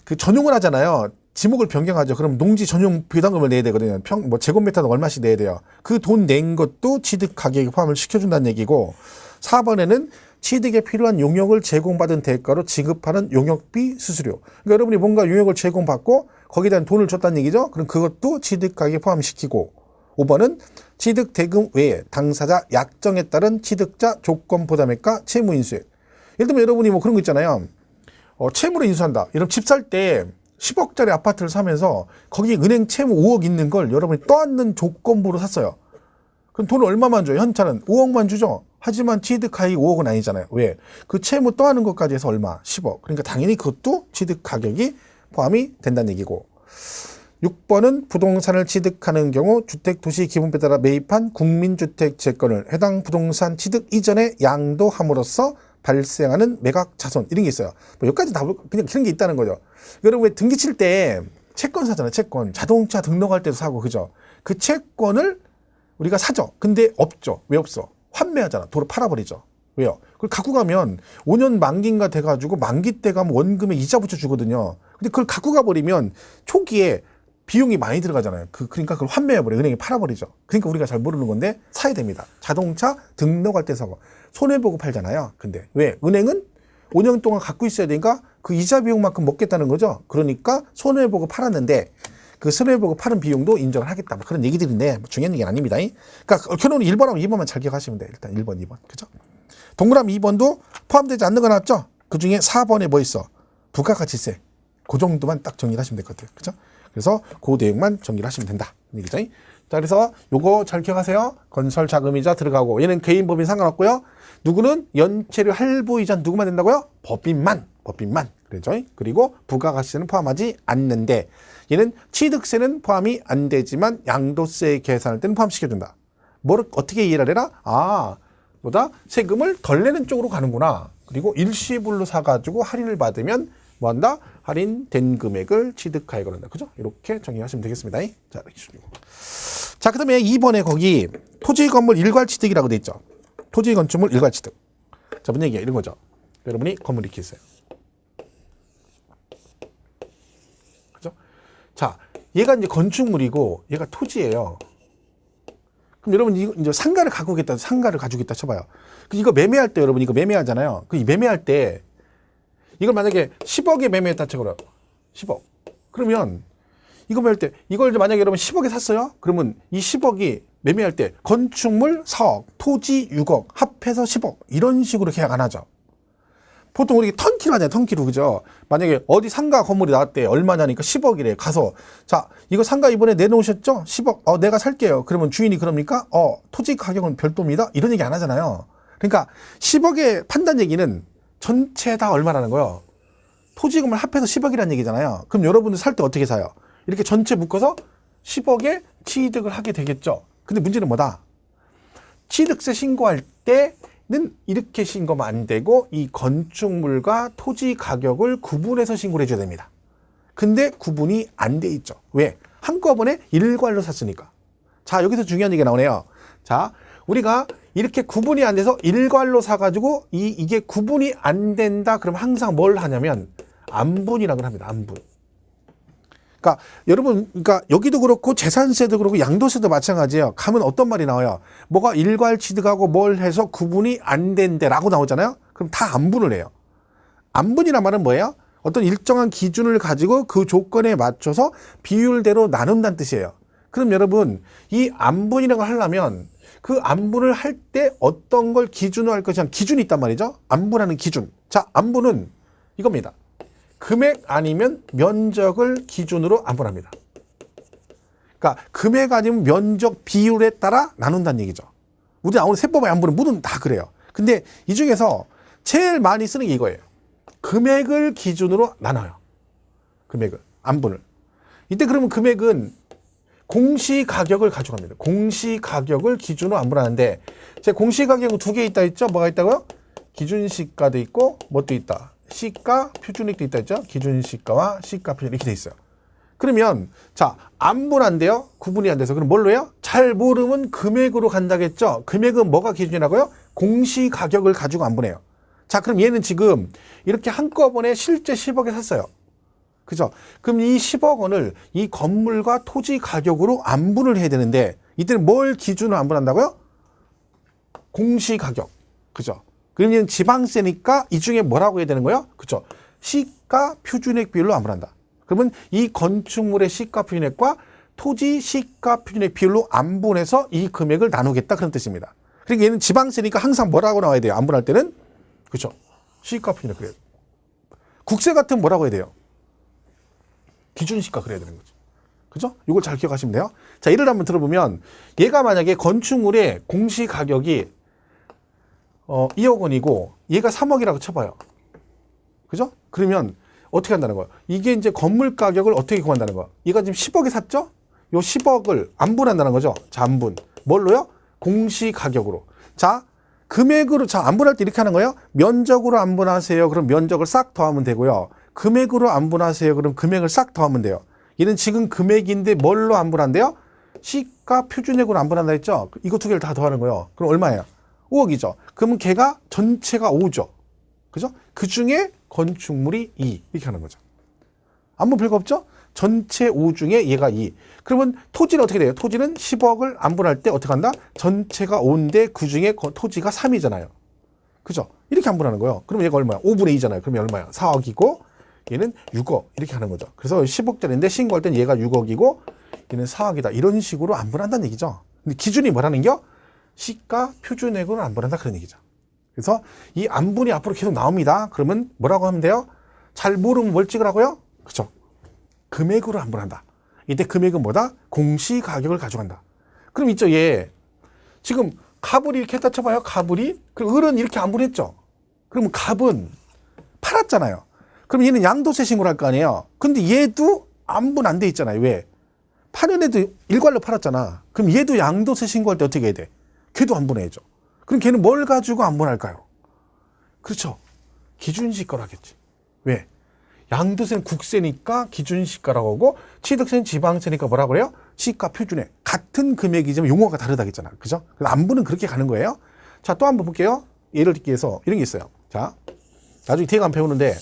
Speaker 1: 그 전용을 하잖아요. 지목을 변경하죠. 그럼 농지 전용 부담금을 내야 되거든요. 뭐 제곱미터는 얼마씩 내야 돼요. 그 돈 낸 것도 취득 가격에 포함을 시켜준다는 얘기고, 4번에는 취득에 필요한 용역을 제공받은 대가로 지급하는 용역비 수수료. 그러니까 여러분이 뭔가 용역을 제공받고 거기에 대한 돈을 줬다는 얘기죠. 그럼 그것도 취득 가격에 포함시키고, 5번은 취득 대금 외에 당사자 약정에 따른 취득자 조건 부담액과 채무 인수액. 예를 들면 여러분이 뭐 그런 거 있잖아요. 채무를 인수한다. 여러분 집 살 때 10억짜리 아파트를 사면서 거기에 은행 채무 5억 있는 걸 여러분이 떠안는 조건부로 샀어요. 그럼 돈을 얼마만 줘요? 현찰은 5억만 주죠. 하지만 취득가액이 5억은 아니잖아요. 왜? 그 채무 떠안는 것까지 해서 얼마? 10억. 그러니까 당연히 그것도 취득 가격이 포함이 된다는 얘기고. 6번은 부동산을 취득하는 경우 주택도시기본법에 따라 매입한 국민주택 채권을 해당 부동산 취득 이전에 양도함으로써 발생하는 매각 자손 이런 게 있어요. 뭐 여기까지 다 그냥 그런 게 있다는 거죠. 여러분 왜 등기 칠 때 채권 사잖아요. 채권. 자동차 등록할 때도 사고 그죠? 그 채권을 우리가 사죠. 근데 없죠. 왜 없어? 환매하잖아. 도로 팔아버리죠. 왜요? 그걸 갖고 가면 5년 만기인가 돼가지고 만기 때 가면 원금에 이자 붙여 주거든요. 근데 그걸 갖고 가버리면 초기에 비용이 많이 들어가잖아요. 그러니까 그걸 환매해버려. 은행에 팔아버리죠. 그러니까 우리가 잘 모르는 건데 사야 됩니다. 자동차 등록할 때 사고. 손해보고 팔잖아요. 근데 왜? 은행은 5년 동안 갖고 있어야 되니까 그 이자 비용만큼 먹겠다는 거죠. 그러니까 손해보고 팔았는데 그 손해보고 파는 비용도 인정을 하겠다. 뭐 그런 얘기들인데 중요한 얘기는 아닙니다. 그러니까 결론은 1번하고 2번만 잘 기억하시면 돼요. 일단 1번, 2번. 그죠? 동그라미 2번도 포함되지 않는 거 나왔죠? 그 중에 4번에 뭐 있어? 부가가치세. 그 정도만 딱 정리를 하시면 될 것 같아요. 그죠? 그래서 그 내용만 정리를 하시면 된다. 얘기죠. 자, 그래서 요거 잘 기억하세요. 건설 자금이자 들어가고 얘는 개인 법인 상관없고요. 누구는 연체료 할부이자 누구만 된다고요? 법인만. 그렇죠? 그리고 부가가치세는 포함하지 않는데 얘는 취득세는 포함이 안 되지만 양도세 계산할 때는 포함시켜준다. 뭘 어떻게 이해를 해라? 뭐다? 세금을 덜 내는 쪽으로 가는구나. 그리고 일시불로 사가지고 할인을 받으면 뭐 한다? 할인된 금액을 취득하여 그런다. 그죠? 이렇게 정리하시면 되겠습니다. 자, 자, 그 다음에 2번에 거기 토지 건물 일괄 취득이라고 돼 있죠. 토지 건축물 일괄 취득. 자, 무슨 얘기야? 이런 거죠. 여러분이 건물 이렇게 있어요. 그죠? 자, 얘가 이제 건축물이고 얘가 토지예요. 그럼 여러분 이제 상가를 가지겠다 쳐봐요. 이거 매매할 때 여러분 이거 매매하잖아요. 그 매매할 때 이걸 만약에 10억에 매매했다 쳐봐요. 10억. 그러면 이거 매매할 때 이걸 만약에 여러분 10억에 샀어요. 그러면 이 10억이 매매할 때 건축물 4억, 토지 6억, 합해서 10억 이런 식으로 계약 안 하죠. 보통 우리 턴키로 하잖아요. 턴키로. 그죠? 만약에 어디 상가 건물이 나왔대. 얼마냐니까 10억이래. 가서 자 이거 상가 이번에 내놓으셨죠? 10억. 내가 살게요. 그러면 주인이 그럽니까? 토지 가격은 별도입니다. 이런 얘기 안 하잖아요. 그러니까 10억의 판단 얘기는 전체 다 얼마라는 거예요. 토지금을 합해서 10억이라는 얘기잖아요. 그럼 여러분들 살 때 어떻게 사요? 이렇게 전체 묶어서 10억에 취득을 하게 되겠죠. 근데 문제는 뭐다? 취득세 신고할 때는 이렇게 신고하면 안 되고 이 건축물과 토지 가격을 구분해서 신고를 해줘야 됩니다. 근데 구분이 안 돼 있죠. 왜? 한꺼번에 일괄로 샀으니까. 자, 여기서 중요한 얘기가 나오네요. 자, 우리가 이렇게 구분이 안 돼서 일괄로 사가지고 이게 구분이 안 된다. 그럼 항상 뭘 하냐면 안분이라고 합니다. 안분. 그러니까 여러분, 그러니까 여기도 그렇고 재산세도 그렇고 양도세도 마찬가지예요. 가면 어떤 말이 나와요? 뭐가 일괄 취득하고 뭘 해서 구분이 안 된대라고 나오잖아요. 그럼 다 안분을 해요. 안분이란 말은 뭐예요? 어떤 일정한 기준을 가지고 그 조건에 맞춰서 비율대로 나눈다는 뜻이에요. 그럼 여러분, 이 안분이라고 하려면 그 안분을 할 때 어떤 걸 기준으로 할 것이냐 기준이 있단 말이죠. 안분하는 기준. 자, 안분은 이겁니다. 금액 아니면 면적을 기준으로 안분합니다. 그러니까 금액 아니면 면적 비율에 따라 나눈다는 얘기죠. 우리 나오는 세법의 안분은 모두 다 그래요. 근데 이 중에서 제일 많이 쓰는 게 이거예요. 금액을 기준으로 나눠요. 금액을, 안분을. 이때 그러면 금액은 공시가격을 가져갑니다. 공시가격을 기준으로 안분하는데 제 공시가격은 두 개 있다 했죠? 뭐가 있다고요? 기준시가도 있고 뭣도 있다. 시가, 표준액도 있다 했죠? 기준시가와 시가, 표준액 이렇게 돼 있어요. 그러면 자, 안분한대요. 구분이 안 돼서 그럼 뭘로 해요? 잘 모르면 금액으로 간다겠죠? 금액은 뭐가 기준이라고요? 공시가격을 가지고 안분해요. 자, 그럼 얘는 지금 이렇게 한꺼번에 실제 10억에 샀어요. 그죠? 그럼 이 10억 원을 이 건물과 토지 가격으로 안분을 해야 되는데 이때는 뭘 기준으로 안분한다고요? 공시가격. 그죠? 그러면 지방세니까 이 중에 뭐라고 해야 되는 거예요? 그죠? 시가 표준액 비율로 안분한다. 그러면 이 건축물의 시가 표준액과 토지 시가 표준액 비율로 안분해서 이 금액을 나누겠다 그런 뜻입니다. 그러니까 얘는 지방세니까 항상 뭐라고 나와야 돼요? 안분할 때는 그죠? 시가 표준액 그래요. 국세 같은 뭐라고 해야 돼요? 기준시가 그래야 되는 거죠. 그죠? 이걸 잘 기억하시면 돼요. 자, 예를 한번 들어보면 얘가 만약에 건축물의 공시가격이 2억 원이고 얘가 3억이라고 쳐봐요. 그죠? 그러면 어떻게 한다는 거예요? 이게 이제 건물 가격을 어떻게 구한다는 거예요? 얘가 지금 10억에 샀죠? 요 10억을 안분한다는 거죠. 자, 안분. 뭘로요? 공시가격으로. 자, 금액으로, 자, 안분할 때 이렇게 하는 거예요. 면적으로 안분하세요. 그럼 면적을 싹 더하면 되고요. 금액으로 안분하세요. 그럼 금액을 싹 더하면 돼요. 얘는 지금 금액인데 뭘로 안분한대요? 시가 표준액으로 안분한다 했죠? 이거 두 개를 다 더하는 거예요. 그럼 얼마예요? 5억이죠. 그러면 걔가 전체가 5죠. 그죠? 그 중에 건축물이 2. 이렇게 하는 거죠. 안분 별거 없죠? 전체 5 중에 얘가 2. 그러면 토지는 어떻게 돼요? 토지는 10억을 안분할 때 어떻게 한다? 전체가 5인데 그 중에 토지가 3이잖아요. 그죠? 이렇게 안분하는 거예요. 그럼 얘가 얼마야? 5분의 2잖아요. 그럼 얼마야? 4억이고 얘는 6억. 이렇게 하는 거죠. 그래서 10억짜리인데 신고할 땐 얘가 6억이고 얘는 4억이다. 이런 식으로 안분한다는 얘기죠. 근데 기준이 뭐라는 겨? 시가 표준액으로 안분한다 그런 얘기죠. 그래서 이 안분이 앞으로 계속 나옵니다. 그러면 뭐라고 하면 돼요? 잘 모르면 뭘 찍으라고요? 그렇죠. 금액으로 안분한다. 이때 금액은 뭐다? 공시가격을 가져간다. 그럼 있죠, 얘 지금 갑을 이렇게 했다 쳐봐요. 갑을이. 그럼 을은 이렇게 안분했죠. 그러면 갑은 팔았잖아요. 그럼 얘는 양도세 신고를 할 거 아니에요. 근데 얘도 안분 안 돼 있잖아요. 왜? 파는 애도 일괄로 팔았잖아. 그럼 얘도 양도세 신고할 때 어떻게 해야 돼? 걔도 안분해야죠. 그럼 걔는 뭘 가지고 안분할까요? 그렇죠. 기준시가로 하겠지. 왜? 양도세는 국세니까 기준시가라고 하고 취득세는 지방세니까 뭐라고 그래요? 시가 표준액. 같은 금액이지만 용어가 다르다 했잖아. 그죠? 그래서 안분은 그렇게 가는 거예요. 자, 또 한번 볼게요. 예를 들기 위해서 이런 게 있어요. 자, 나중에 뒤에 가면 배우는데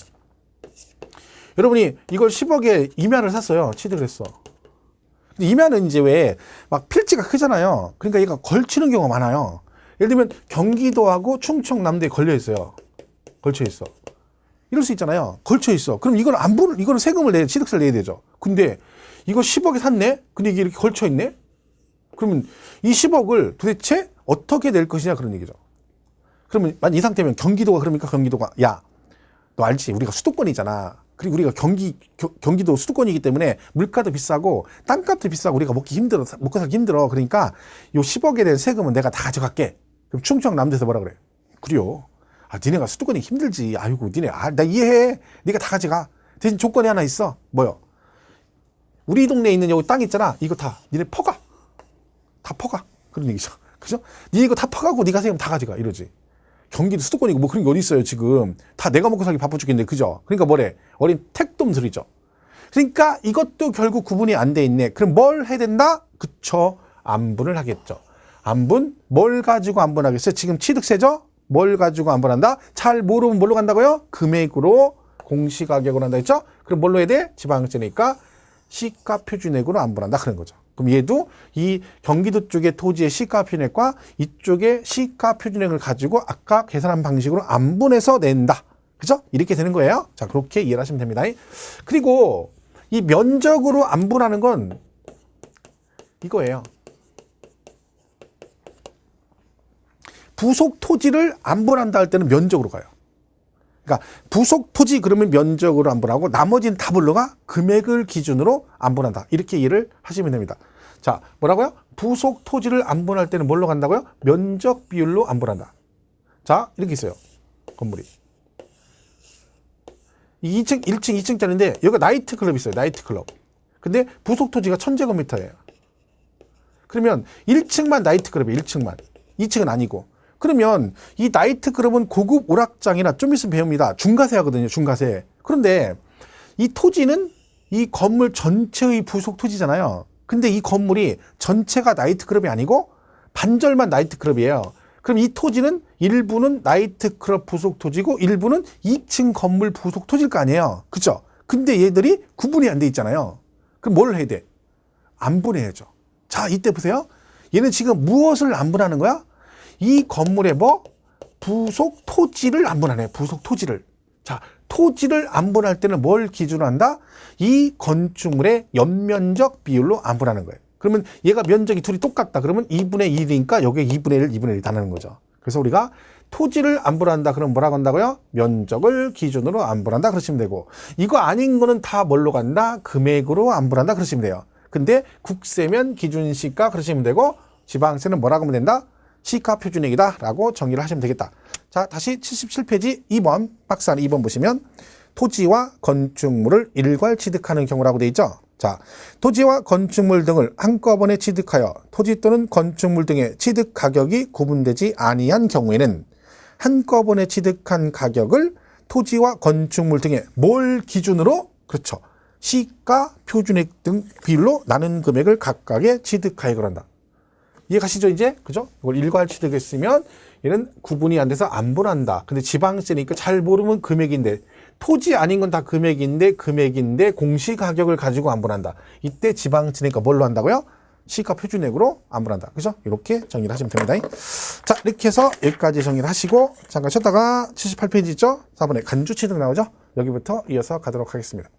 Speaker 1: 여러분이 이걸 10억에 임야를 샀어요. 취득을 했어. 근데 임야는 이제 왜 막 필지가 크잖아요. 그러니까 얘가 걸치는 경우가 많아요. 예를 들면 경기도하고 충청남도에 걸려 있어요. 걸쳐 있어. 이럴 수 있잖아요. 걸쳐 있어. 그럼 이걸 안분을, 이거는 세금을 취득세를 내야 되죠. 근데 이거 10억에 샀네? 근데 이게 이렇게 걸쳐 있네? 그러면 이 10억을 도대체 어떻게 낼 것이냐 그런 얘기죠. 그러면 이 상태면 경기도가 그러니까 경기도가 야, 너 알지? 우리가 수도권이잖아. 그리고 우리가 경기도 수도권이기 때문에 물가도 비싸고 땅값도 비싸고 우리가 먹기 힘들어, 먹고 살기 힘들어. 그러니까 요 10억에 대한 세금은 내가 다 가져갈게. 그럼 충청남도에서 뭐라 그래? 그래요. 아, 니네가 수도권이 힘들지. 아이고, 니네, 나 이해해. 네가 다 가져가. 대신 조건이 하나 있어. 뭐요? 우리 동네에 있는 여기 땅 있잖아. 이거 다 니네 퍼가. 다 퍼가. 그런 얘기죠. 그죠? 니네 이거 다 퍼가고 네가 세금 다 가져가. 이러지. 경기도 수도권이고 뭐 그런 게 어디 있어요 지금. 다 내가 먹고 살기 바빠 죽겠는데. 그죠? 그러니까 뭐래? 어린 택돔소리죠. 그러니까 이것도 결국 구분이 안 돼 있네. 그럼 뭘 해야 된다? 그쵸? 안분을 하겠죠. 안분? 뭘 가지고 안분하겠어요? 지금 취득세죠? 뭘 가지고 안분한다? 잘 모르면 뭘로 간다고요? 금액으로 공시가격으로 한다 했죠? 그럼 뭘로 해야 돼? 지방세니까 시가표준액으로 안분한다 그런 거죠. 그럼 얘도 이 경기도 쪽의 토지의 시가표준액과 이쪽의 시가표준액을 가지고 아까 계산한 방식으로 안분해서 낸다. 그죠? 이렇게 되는 거예요. 자, 그렇게 이해를 하시면 됩니다. 그리고 이 면적으로 안분하는 건 이거예요. 부속 토지를 안분한다 할 때는 면적으로 가요. 그러니까 부속 토지 그러면 면적으로 안분하고 나머지는 다 뭘로 가? 금액을 기준으로 안분한다. 이렇게 이해를 하시면 됩니다. 자, 뭐라고요? 부속 토지를 안분할 때는 뭘로 간다고요? 면적 비율로 안분한다. 자, 이렇게 있어요. 건물이. 2층, 1층, 2층짜리인데 여기가 나이트클럽이 있어요. 나이트클럽. 근데 부속 토지가 1000제곱미터예요. 그러면 1층만 나이트클럽이에요. 1층만. 2층은 아니고. 그러면 이 나이트클럽은 고급 오락장이나 좀 있으면 배웁니다. 중과세 하거든요. 중과세. 그런데 이 토지는 이 건물 전체의 부속 토지잖아요. 근데 이 건물이 전체가 나이트클럽이 아니고 반절만 나이트클럽이에요. 그럼 이 토지는 일부는 나이트클럽 부속 토지고 일부는 2층 건물 부속 토지일 거 아니에요. 그죠? 근데 얘들이 구분이 안 돼 있잖아요. 그럼 뭘 해야 돼? 안분해야죠. 자, 이때 보세요. 얘는 지금 무엇을 안분하는 거야? 이 건물의 뭐? 부속 토지를 안분하네. 부속 토지를. 자, 토지를 안분할 때는 뭘 기준으로 한다? 이 건축물의 연면적 비율로 안분하는 거예요. 그러면 얘가 면적이 둘이 똑같다. 그러면 2분의 1이니까 여기에 2분의 1, 2분의 1이 다 나는 거죠. 그래서 우리가 토지를 안분한다. 그럼 뭐라고 한다고요? 면적을 기준으로 안분한다. 그러시면 되고. 이거 아닌 거는 다 뭘로 간다? 금액으로 안분한다. 그러시면 돼요. 근데 국세면 기준시가 그러시면 되고 지방세는 뭐라고 하면 된다? 시가표준액이다 라고 정의를 하시면 되겠다. 자, 다시 77페이지 2번 박스 안에 2번 보시면 토지와 건축물을 일괄 취득하는 경우라고 되어 있죠. 자, 토지와 건축물 등을 한꺼번에 취득하여 토지 또는 건축물 등의 취득 가격이 구분되지 아니한 경우에는 한꺼번에 취득한 가격을 토지와 건축물 등의 뭘 기준으로? 그렇죠. 시가 표준액 등 비율로 나눈 금액을 각각의 취득가액을 한다. 이해 가시죠, 이제? 그죠? 이걸 일괄 취득했으면 얘는 구분이 안 돼서 안분한다. 근데 지방세니까 잘 모르면 금액인데, 토지 아닌 건 다 금액인데 공시가격을 가지고 안분한다. 이때 지방세니까 뭘로 한다고요? 시가 표준액으로 안분한다. 그죠? 이렇게 정의를 하시면 됩니다. 자, 이렇게 해서 여기까지 정의를 하시고, 잠깐 쉬었다가 78페이지 있죠? 4번에 간주 취득 나오죠? 여기부터 이어서 가도록 하겠습니다.